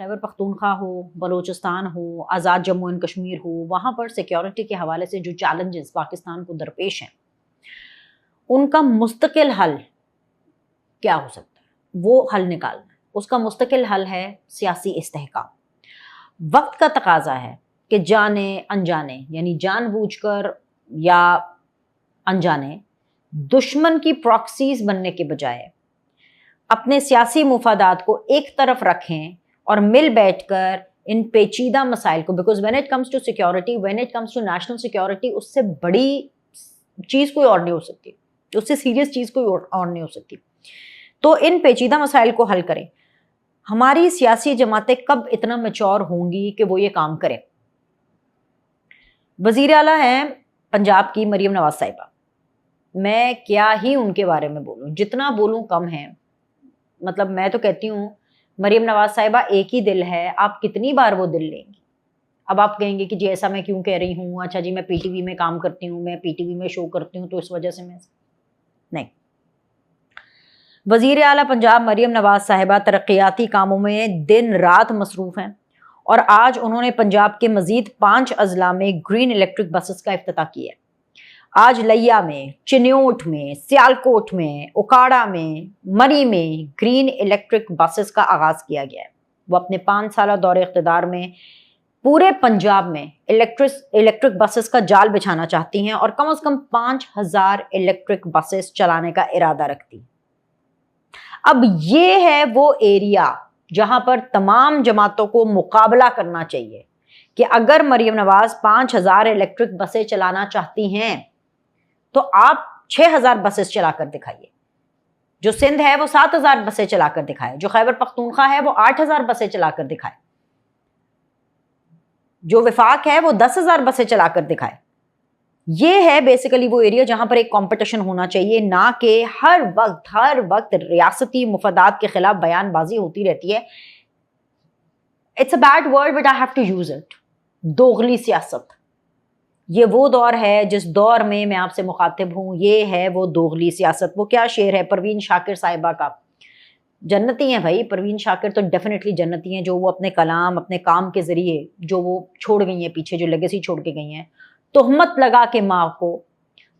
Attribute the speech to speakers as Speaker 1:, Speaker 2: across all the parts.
Speaker 1: خیبر پختونخوا ہو، بلوچستان ہو، آزاد Jammu and Kashmir ہو، وہاں پر security کے حوالے سے جو چیلنجز پاکستان کو درپیش ہیں ان کا مستقل حل کیا ہو سکتا ہے، وہ حل نکالنا ہے۔ اس کا مستقل حل ہے سیاسی استحکام۔ وقت کا تقاضا ہے کہ جانے انجانے، یعنی جان بوجھ کر یا انجانے، دشمن کی پراکسیز بننے کے بجائے اپنے سیاسی مفادات کو ایک طرف رکھیں اور مل بیٹھ کر ان پیچیدہ مسائل کو، because when it comes to security, when it comes to national security, اس سے بڑی چیز کوئی اور نہیں ہو سکتی، اس سے سیریس چیز کوئی اور نہیں ہو سکتی۔ تو ان پیچیدہ مسائل کو حل کریں۔ ہماری سیاسی جماعتیں کب اتنا میچور ہوں گی کہ وہ یہ کام کریں؟ وزیر اعلیٰ ہیں پنجاب کی مریم نواز صاحبہ، میں کیا ہی ان کے بارے میں بولوں، جتنا بولوں کم ہے۔ مطلب میں تو کہتی ہوں مریم نواز صاحبہ ایک ہی دل ہے، آپ کتنی بار وہ دل لیں گی؟ اب آپ کہیں گے کہ جی ایسا میں کیوں کہہ رہی ہوں، اچھا جی میں پی ٹی وی میں کام کرتی ہوں، میں پی ٹی وی میں شو کرتی ہوں تو اس وجہ سے میں نہیں۔ وزیر اعلیٰ پنجاب مریم نواز صاحبہ ترقیاتی کاموں میں دن رات مصروف ہیں، اور آج انہوں نے پنجاب کے مزید 5 اضلاع میں گرین الیکٹرک بسز کا افتتاح کیا ہے۔ آج لیا میں، چنیوٹ میں، سیالکوٹ میں، اکاڑا میں، مری میں گرین الیکٹرک بسز کا آغاز کیا گیا ہے۔ وہ اپنے 5 سالہ دور اقتدار میں پورے پنجاب میں الیکٹرک بسز کا جال بچھانا چاہتی ہیں اور کم از کم 5000 الیکٹرک بسز چلانے کا ارادہ رکھتی ہیں۔ اب یہ ہے وہ ایریا جہاں پر تمام جماعتوں کو مقابلہ کرنا چاہیے کہ اگر مریم نواز 5000 الیکٹرک بسیں چلانا چاہتی ہیں تو آپ 6000 بسیں چلا کر دکھائیے۔ جو سندھ ہے وہ 7000 بسیں چلا کر دکھائے، جو خیبر پختونخوا ہے وہ 8000 بسیں چلا کر دکھائے، جو وفاق ہے وہ 10000 بسیں چلا کر دکھائے۔ یہ ہے بیسیکلی وہ ایریا جہاں پر ایک کمپٹیشن ہونا چاہیے، نہ کہ ہر وقت ریاستی مفادات کے خلاف بیان بازی ہوتی رہتی ہے۔ It's a bad word but I have to use it. دوغلی سیاست، یہ وہ دور ہے جس دور میں میں آپ سے مخاطب ہوں، یہ ہے وہ دوغلی سیاست۔ وہ کیا شعر ہے پروین شاکر صاحبہ کا، جنتی ہیں بھائی، پروین شاکر تو ڈیفینیٹلی جنتی ہیں، جو وہ اپنے کلام، اپنے کام کے ذریعے جو وہ چھوڑ گئی ہیں پیچھے، جو لیگیسی چھوڑ کے گئی ہیں۔ تہمت لگا کے ماں کو،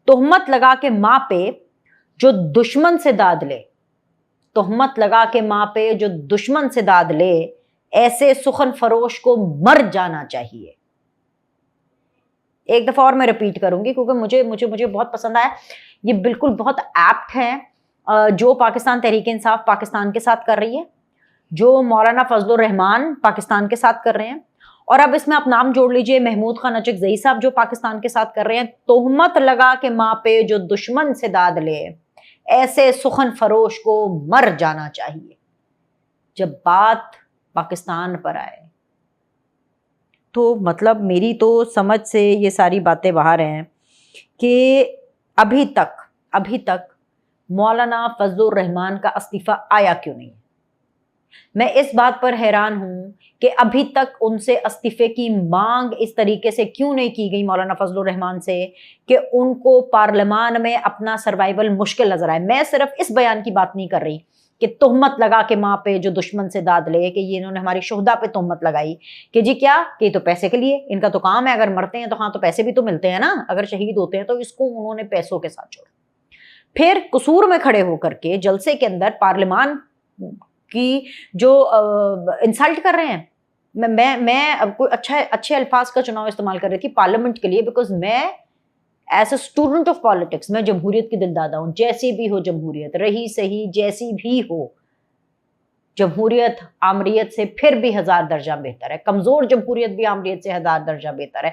Speaker 1: تہمت لگا کے ماں پہ جو دشمن سے داد لے، تہمت لگا کے ماں پہ جو دشمن سے داد لے، ایسے سخن فروش کو مر جانا چاہیے۔ ایک دفعہ اور میں ریپیٹ کروں گی کیونکہ مجھے بہت پسند آیا، یہ بالکل بہت ایپٹ ہے جو پاکستان تحریک انصاف پاکستان کے ساتھ کر رہی ہے، جو مولانا فضل الرحمان پاکستان کے ساتھ کر رہے ہیں، اور اب اس میں آپ نام جوڑ لیجئے محمود خان اچکزئی صاحب جو پاکستان کے ساتھ کر رہے ہیں۔ تہمت لگا کے ماں پہ جو دشمن سے داد لے، ایسے سخن فروش کو مر جانا چاہیے۔ جب بات پاکستان پر آئے تو مطلب میری تو سمجھ سے یہ ساری باتیں باہر ہیں کہ ابھی تک مولانا فضل الرحمان کا استعفیٰ آیا کیوں نہیں؟ میں اس بات پر حیران ہوں کہ ابھی تک ان سے استعفے کی مانگ اس طریقے سے کیوں نہیں کی گئی مولانا فضل الرحمان سے کہ ان کو پارلیمان میں اپنا سروائیول مشکل نظر آئے۔ میں صرف اس بیان کی بات نہیں کر رہی کہ تہمت لگا کے ماں پہ جو دشمن سے داد لے، کہ یہ انہوں نے ہماری شہداء پہ تہمت لگائی کہ جی کیا کہ یہ تو پیسے کے لیے، ان کا تو کام ہے، اگر مرتے ہیں تو ہاں تو پیسے بھی تو ملتے ہیں نا، اگر شہید ہوتے ہیں تو اس کو انہوں نے پیسوں کے ساتھ چھوڑا۔ پھر قصور میں کھڑے ہو کر کے جلسے کے اندر پارلیمان کی جو انسلٹ کر رہے ہیں، میں اب کوئی اچھے الفاظ کا چناؤ استعمال کر رہی تھی پارلیمنٹ کے لیے، بیکاز میں as a student of politics میں جمہوریت کی دلدادہ ہوں، جیسی بھی ہو جمہوریت، رہی صحیح جیسی بھی ہو، جمہوریت آمریت سے پھر بھی 1000 درجہ بہتر ہے، کمزور جمہوریت بھی آمریت سے 1000 درجہ بہتر ہے،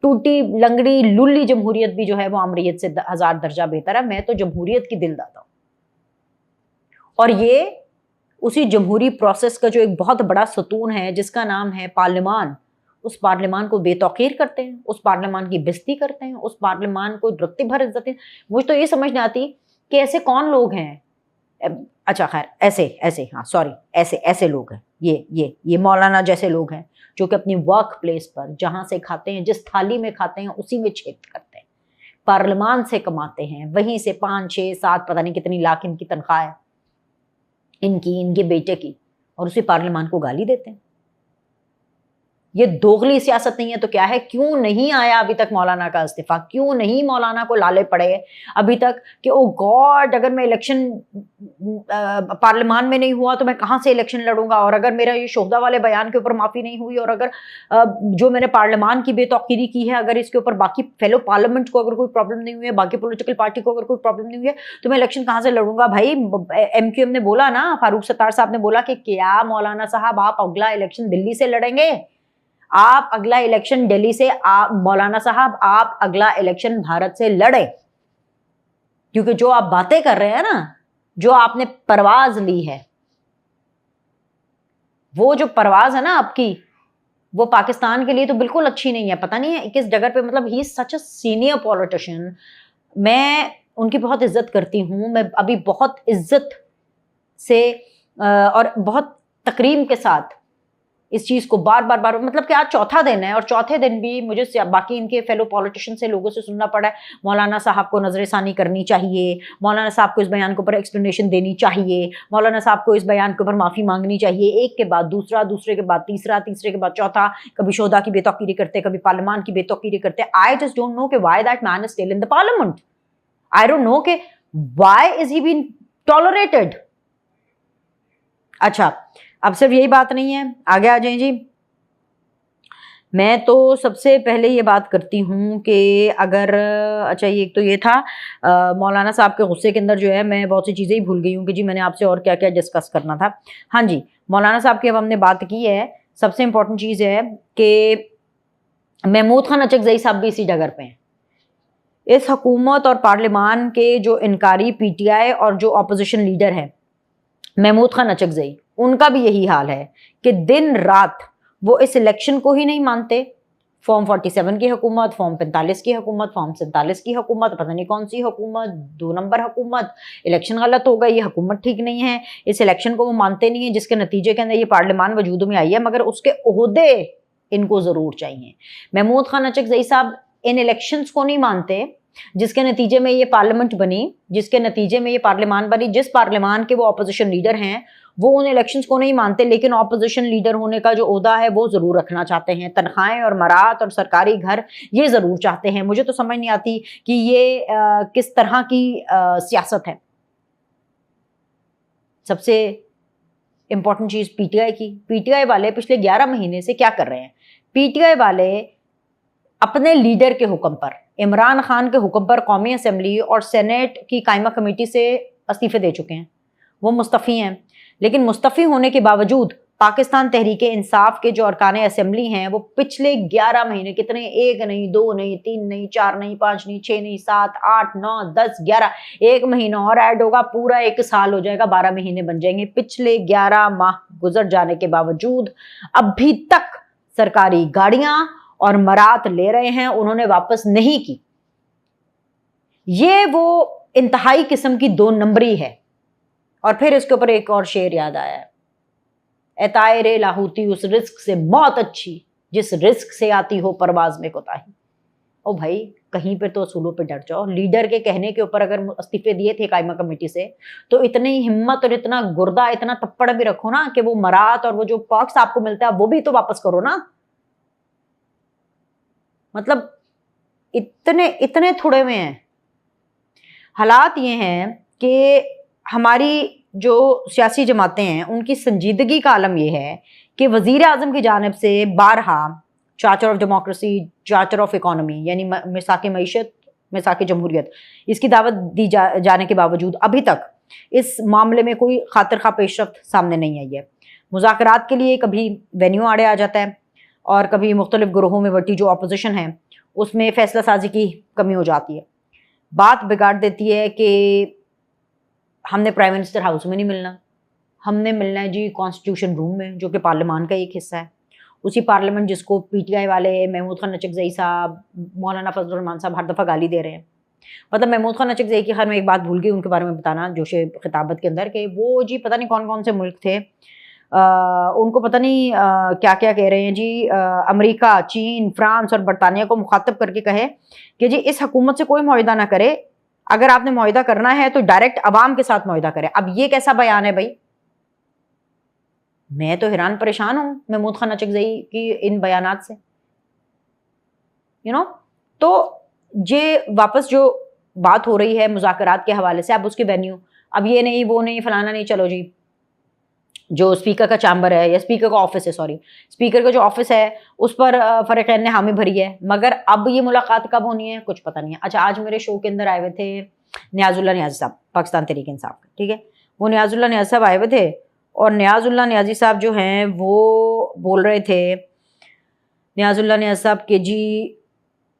Speaker 1: ٹوٹی لنگڑی للی جمہوریت بھی جو ہے وہ آمریت سے 1000 درجہ بہتر ہے۔ میں تو جمہوریت کی دلدادہ ہوں، اور یہ اسی جمہوری پروسیس کا جو ایک بہت بڑا ستون ہے جس کا نام ہے پارلیمان، اس پارلیمان کو بے توقیر کرتے ہیں، اس پارلیمان کی بےزتی کرتے ہیں، اس پارلیمان کو رتی بھر عزت ہے۔ مجھے تو یہ سمجھ نہیں آتی کہ ایسے کون لوگ ہیں، اچھا خیر ایسے لوگ ہیں، یہ مولانا جیسے لوگ ہیں جو کہ اپنی ورک پلیس پر جہاں سے کھاتے ہیں، جس تھالی میں کھاتے ہیں اسی میں چھید کرتے ہیں، پارلیمان سے کماتے ہیں، وہیں سے 5 6 7 پتہ نہیں کتنی لاکھ ان کی تنخواہ ہے، ان کے بیٹے کی، اور اسی پارلیمان کو گالی دیتے ہیں۔ یہ دوغلی سیاست نہیں ہے تو کیا ہے؟ کیوں نہیں آیا ابھی تک مولانا کا استعفیٰ؟ کیوں نہیں مولانا کو لالے پڑے ابھی تک کہ او گاڈ اگر میں الیکشن پارلیمان میں نہیں ہوا تو میں کہاں سے الیکشن لڑوں گا، اور اگر میرا یہ شہدا والے بیان کے اوپر معافی نہیں ہوئی، اور اگر جو میں نے پارلیمان کی بے توقیری کی ہے اگر اس کے اوپر باقی فیلو پارلیمنٹ کو اگر کوئی پرابلم نہیں ہوئی ہے، باقی پولیٹیکل پارٹی کو اگر کوئی پرابلم نہیں ہوئی ہے، تو میں الیکشن کہاں سے لڑوں گا؟ بھائی ایم کیو ایم نے بولا نا، فاروق ستار صاحب نے بولا کہ کیا مولانا صاحب آپ اگلا الیکشن دلی سے لڑیں گے؟ آپ اگلا الیکشن دلی سے، مولانا صاحب آپ اگلا الیکشن بھارت سے لڑیں، کیونکہ جو آپ باتیں کر رہے ہیں نا، جو آپ نے پرواز لی ہے، وہ جو پرواز ہے نا آپ کی، وہ پاکستان کے لیے تو بالکل اچھی نہیں ہے. پتہ نہیں ہے کس جگہ پہ، مطلب ہی از سچ اے سینئر پولیٹیشین. میں ان کی بہت عزت کرتی ہوں، میں ابھی بہت عزت سے اور بہت تکریم کے ساتھ اس چیز کو بار بار مطلب کہ آج چوتھا دن ہے، اور چوتھے دن بھی مجھے باقی ان کے فیلو پولیٹیشین سے لوگوں سے سننا پڑا ہے مولانا صاحب کو نظر ثانی کرنی چاہیے، مولانا صاحب کو اس بیان کے اوپر ایکسپلینیشن دینی چاہیے، مولانا صاحب کو اس بیان کے اوپر معافی مانگنی چاہیے، ایک کے بعد دوسرا، دوسرے کے بعد تیسرا، تیسرے کے بعد چوتھا. کبھی شہدا کی بے توقیری کرتے، کبھی پارلیمان کی بے توقیری کرتے. I just don't know کہ why that man is still in the parliament. I don't know کہ why is he being tolerated. اچھا اب صرف یہی بات نہیں ہے، آگے آ جائیں جی. میں تو سب سے پہلے یہ بات کرتی ہوں کہ اگر اچھا ایک تو یہ تھا مولانا صاحب کے غصے کے اندر جو ہے میں بہت سی چیزیں ہی بھول گئی ہوں کہ جی میں نے آپ سے اور کیا کیا ڈسکس کرنا تھا. ہاں جی، مولانا صاحب کی اب ہم نے بات کی ہے. سب سے امپورٹنٹ چیز ہے کہ محمود خان اچکزئی صاحب بھی اسی ڈگر پہ ہیں. اس حکومت اور پارلیمان کے جو انکاری پی ٹی آئی اور جو اپوزیشن لیڈر ہیں محمود خان اچکزئی، ان کا بھی یہی حال ہے کہ دن رات وہ اس الیکشن کو ہی نہیں مانتے. فارم 47 کی حکومت، فارم 45 کی حکومت، فارم 47 کی حکومت، پتہ نہیں کون سی حکومت، 2 نمبر حکومت، الیکشن غلط ہو گئی، یہ حکومت ٹھیک نہیں ہے. اس الیکشن کو وہ مانتے نہیں ہیں، جس کے نتیجے کے اندر یہ پارلیمان وجود میں آئی ہے، مگر اس کے عہدے ان کو ضرور چاہیے. محمود خان اچکزئی صاحب ان الیکشنز کو نہیں مانتے جس کے نتیجے میں یہ پارلیمنٹ بنی، جس کے نتیجے میں یہ پارلیمان بنی، جس پارلیمان کے وہ اپوزیشن لیڈر ہیں وہ ان الیکشنز کو نہیں مانتے، لیکن اپوزیشن لیڈر ہونے کا جو عہدہ ہے وہ ضرور رکھنا چاہتے ہیں. تنخواہیں اور مرات اور سرکاری گھر یہ ضرور چاہتے ہیں. مجھے تو سمجھ نہیں آتی کہ یہ کس طرح کی سیاست ہے. سب سے امپورٹنٹ چیز پی ٹی آئی کی، پی ٹی آئی والے پچھلے 11 مہینے سے کیا کر رہے ہیں؟ پی ٹی آئی والے اپنے لیڈر کے حکم پر، عمران خان کے حکم پر قومی اسمبلی اور سینیٹ کی قائمہ کمیٹی سے استعفے دے چکے ہیں. وہ مستعفی ہیں، لیکن مستعفی ہونے کے باوجود پاکستان تحریک انصاف کے جو ارکان اسمبلی ہیں وہ پچھلے 11 مہینے کتنے، 1 نہیں 2 نہیں 3 نہیں 4 نہیں 5 نہیں 6 نہیں 7 8 9 10 11، 1 مہینہ اور ایڈ ہوگا، پورا 1 سال ہو جائے گا، 12 مہینے بن جائیں گے. پچھلے 11 ماہ گزر جانے کے باوجود ابھی تک سرکاری گاڑیاں اور مرات لے رہے ہیں، انہوں نے واپس نہیں کی. یہ وہ انتہائی قسم کی 2 نمبری ہے. اور پھر اس کے اوپر ایک اور شعر یاد آیا ہے، اے طائر لاہوتی اس رزق سے موت اچھی جس رزق سے آتی ہو پرواز میں کوتاہی. او بھائی کہیں پہ تو اصولوں پہ ڈٹ جاؤ. لیڈر کے کہنے کے اوپر اگر استعفے دیے تھے قائمہ کمیٹی سے تو اتنی ہمت اور اتنا گردہ، اتنا تپڑ بھی رکھو نا کہ وہ مرات اور وہ جو پاکس آپ کو ملتا ہے وہ بھی تو واپس کرو نا. مطلب اتنے تھوڑے میں ہیں. حالات یہ ہیں کہ ہماری جو سیاسی جماعتیں ہیں ان کی سنجیدگی کا عالم یہ ہے کہ وزیر اعظم کی جانب سے بارہا charter of democracy, charter of economy یعنی میثاق معیشت، میثاق جمہوریت، اس کی دعوت دی جانے کے باوجود ابھی تک اس معاملے میں کوئی خاطر خواہ پیش رفت سامنے نہیں آئی ہے. مذاکرات کے لیے کبھی وینیو آڑے آ جاتا ہے اور کبھی مختلف گروہوں میں بٹی جو اپوزیشن ہے اس میں فیصلہ سازی کی کمی ہو جاتی ہے. بات بگاڑ دیتی ہے کہ ہم نے پرائم منسٹر ہاؤس میں نہیں ملنا، ہم نے ملنا ہے جی کانسٹیٹیوشن روم میں، جو کہ پارلیمان کا ایک حصہ ہے. اسی پارلیمنٹ جس کو پی ٹی آئی والے محمود خان اچکزئی صاحب، مولانا فضل الرحمان صاحب ہر دفعہ گالی دے رہے ہیں. مطلب محمود خان اچکزئی کی خیر میں ایک بات بھول گئی ان کے بارے میں بتانا جوش خطابت کے اندر، کہ وہ جی پتہ نہیں کون کون سے ملک تھے، ان کو پتہ نہیں کیا کیا کہہ رہے ہیں جی، امریکہ، چین، فرانس اور برطانیہ کو مخاطب کر کے کہے کہ جی اس حکومت سے کوئی معاہدہ نہ کرے، اگر آپ نے معاہدہ کرنا ہے تو ڈائریکٹ عوام کے ساتھ معاہدہ کرے. اب یہ کیسا بیان ہے بھائی؟ میں تو حیران پریشان ہوں محمود خان اچکزئی کی ان بیانات سے، تو یہ واپس جو بات ہو رہی ہے مذاکرات کے حوالے سے، اب اس کی وینیو، اب یہ نہیں وہ نہیں فلانا نہیں، چلو جی جو اسپیکر کا چیمبر ہے یا اسپیکر کا آفس ہے، اسپیکر کا جو آفس ہے اس پر فریقین نے حامی بھری ہے، مگر اب یہ ملاقات کب ہونی ہے کچھ پتہ نہیں ہے۔ اچھا، آج میرے شو کے اندر آئے ہوئے تھے نیاز اللہ نیازی صاحب، پاکستان تحریک انصاف کے، ٹھیک ہے، وہ نیاز اللہ نیازی صاحب آئے ہوئے تھے، اور نیاز اللہ نیازی صاحب جو ہیں وہ بول رہے تھے، نیاز اللہ نیاز صاحب کہ جی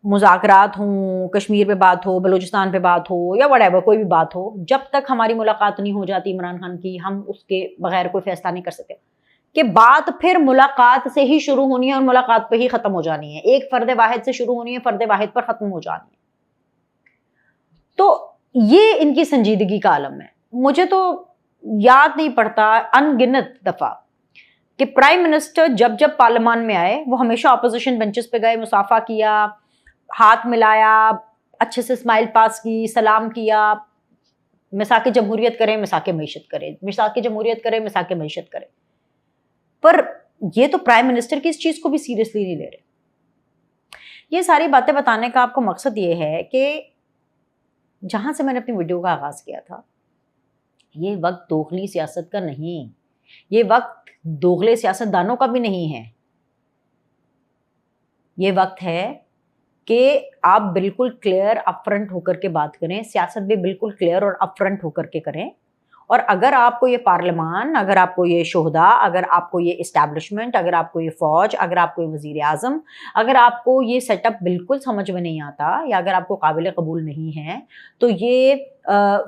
Speaker 1: مذاکرات ہوں، کشمیر پہ بات ہو، بلوچستان پہ بات ہو، یا وٹ ایور کوئی بھی بات ہو، جب تک ہماری ملاقات نہیں ہو جاتی عمران خان کی، ہم اس کے بغیر کوئی فیصلہ نہیں کر سکتے، کہ بات پھر ملاقات سے ہی شروع ہونی ہے اور ملاقات پہ ہی ختم ہو جانی ہے، ایک فرد واحد سے شروع ہونی ہے، فرد واحد پر ختم ہو جانی ہے۔ تو یہ ان کی سنجیدگی کا عالم ہے۔ مجھے تو یاد نہیں پڑتا ان گنت دفعہ کہ پرائم منسٹر جب جب پارلیمان میں آئے وہ ہمیشہ اپوزیشن بینچز پہ گئے، مصافحہ کیا، ہاتھ ملایا، اچھے سے اسمائل پاس کی، سلام کیا، مساک جمہوریت کریں، مساک معیشت کریں، مساک جمہوریت کریں، مساک معیشت کریں، پر یہ تو پرائم منسٹر کی اس چیز کو بھی سیریسلی نہیں لے رہے۔ یہ ساری باتیں بتانے کا آپ کو مقصد یہ ہے کہ جہاں سے میں نے اپنی ویڈیو کا آغاز کیا تھا، یہ وقت دوغلی سیاست کا نہیں، یہ وقت دوغلے سیاست دانوں کا بھی نہیں ہے، یہ وقت ہے کہ آپ بالکل کلیئر اپ فرنٹ ہو کر کے بات کریں، سیاست بھی بالکل کلیئر اور اپ فرنٹ ہو کر کے کریں، اور اگر آپ کو یہ پارلیمان، اگر آپ کو یہ شہداء، اگر آپ کو یہ اسٹیبلشمنٹ، اگر آپ کو یہ فوج، اگر آپ کو یہ وزیر اعظم، اگر آپ کو یہ سیٹ اپ بالکل سمجھ میں نہیں آتا یا اگر آپ کو قابل قبول نہیں ہے، تو یہ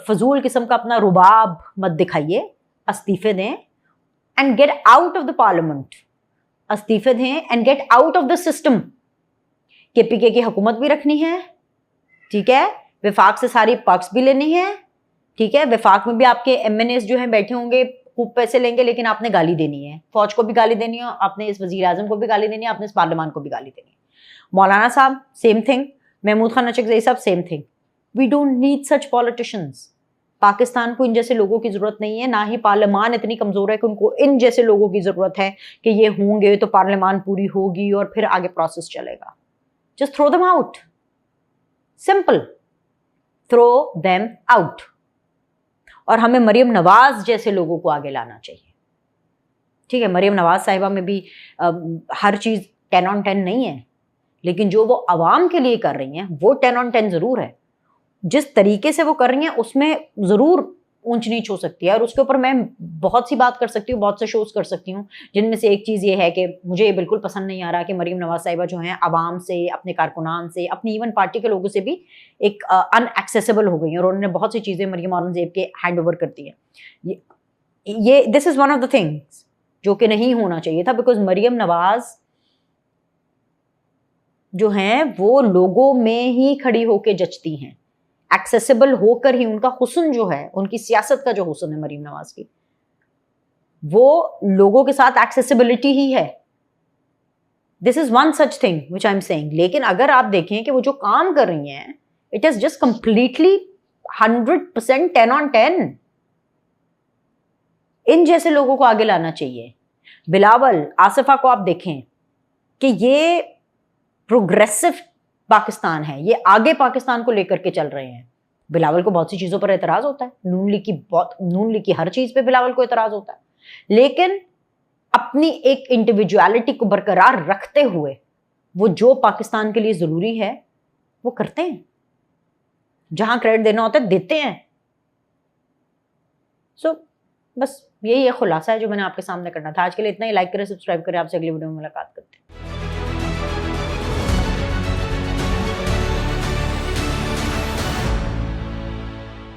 Speaker 1: فضول قسم کا اپنا رباب مت دکھائیے، استعفے دیں and get out of the parliament, استعفے دیں and get out of the system. K P کے کی حکومت بھی رکھنی ہے، ٹھیک ہے، وفاق سے ساری پرکس بھی لینی ہے، ٹھیک ہے، وفاق میں بھی آپ کے ایم این ایز جو ہیں بیٹھے ہوں گے، خوب پیسے لیں گے، لیکن آپ نے گالی دینی ہے، فوج کو بھی گالی دینی ہے، آپ نے اس وزیر اعظم کو بھی گالی دینی ہے، آپ نے اس پارلیمان کو بھی گالی دینی ہے۔ مولانا صاحب سیم تھنگ، محمود خان اچکزئی صاحب same thing. We don't need such politicians. Pakistan کو ان جیسے لوگوں کی ضرورت نہیں ہے، نہ ہی پارلیمان اتنی کمزور ہے کہ ان کو ان جیسے لوگوں کی ضرورت ہے کہ یہ ہوں گے تو پارلیمان پوری ہوگی اور پھر آگے پروسیس چلے گا۔ Just throw them out. Simple. Throw them out. اور ہمیں مریم نواز جیسے لوگوں کو آگے لانا چاہیے، ٹھیک ہے، مریم نواز صاحبہ میں بھی ہر چیز 10 on 10 نہیں ہے، لیکن جو وہ عوام کے لیے کر رہی ہیں وہ 10 on 10 ضرور ہے، جس طریقے سے وہ کر رہی ہیں اس میں ضرور اونچ نیچ ہو سکتی ہے، اور اس کے اوپر میں بہت سی بات کر سکتی ہوں، بہت سے شوز کر سکتی ہوں، جن میں سے ایک چیز یہ ہے کہ مجھے یہ بالکل پسند نہیں آ رہا کہ مریم نواز صاحبہ جو ہیں عوام سے، اپنے کارکنان سے، اپنی ایون پارٹی کے لوگوں سے بھی ایک ان ایکسیسیبل ہو گئی ہیں، اور انہوں نے بہت سی چیزیں مریم اورنگزیب کے ہینڈ اوور کر دی ہیں۔ یہ this is one of the things جو کہ نہیں ہونا چاہیے تھا، بیکاز مریم نواز جو ہیں وہ لوگوں میں ہی کھڑی ہو کے جچتی ہیں، ایکسیسیبل ہو کر ہی، ان کا حسن جو ہے، ان کی سیاست کا جو حسن ہے مریم نواز کی، وہ لوگوں کے ساتھ ایکسیسیبلٹی ہی ہے۔ This is one such thing which I am seeing. لیکن اگر آپ دیکھیں کہ وہ جو کام کر رہی ہیں، it is just completely 100% 10 on 10۔ ان جیسے لوگوں کو آگے لانا چاہیے۔ بلاول، آصفہ کو آپ دیکھیں کہ یہ پروگریسو پاکستان ہے، یہ آگے پاکستان کو لے کر کے چل رہے ہیں۔ بلاول کو بہت سی چیزوں پر اعتراض ہوتا ہے، نون لیگ کی ہر چیز پہ بلاول کو اعتراض ہوتا ہے، لیکن اپنی ایک انڈیویجوالٹی کو برقرار رکھتے ہوئے وہ جو پاکستان کے لیے ضروری ہے وہ کرتے ہیں، جہاں کریڈٹ دینا ہوتا ہے دیتے ہیں۔ سو بس یہی ایک خلاصہ ہے جو میں نے آپ کے سامنے کرنا تھا۔ آج کے لیے اتنا ہی، لائک کریں، سبسکرائب کریں، آپ سے اگلی ویڈیو میں ملاقات کرتے ہیں۔